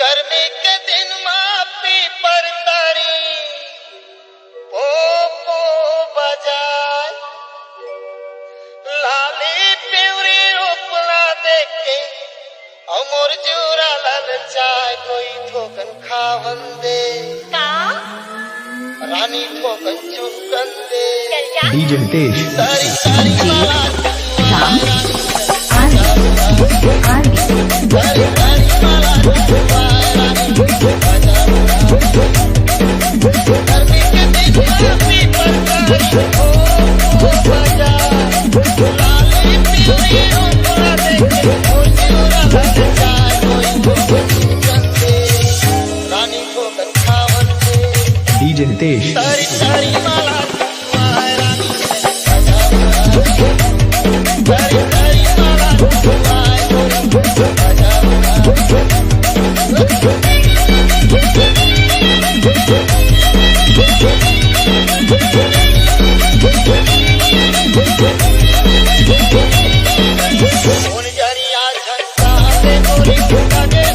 गर्मी के दिन मापी पर तारी पोपो बजाय लाली पिवरी उपला देखे अमर चूरा लाल चाय कोई ठोकन खावन दे रानी ठोकन चुकन दे डीजे हितेश सारी सारी माला गर्मी के दिन मापी पर तारी पोपो बजाय लाली पिवरी उपला देखे अमर चूरा लाल चाय कोई ठोकन चुकन दे रानी ठोकन खावन दे डीजे हितेश सारी सारी माला रानी सारी सारी माला कौन जरिया झंडा दे गोरी लगे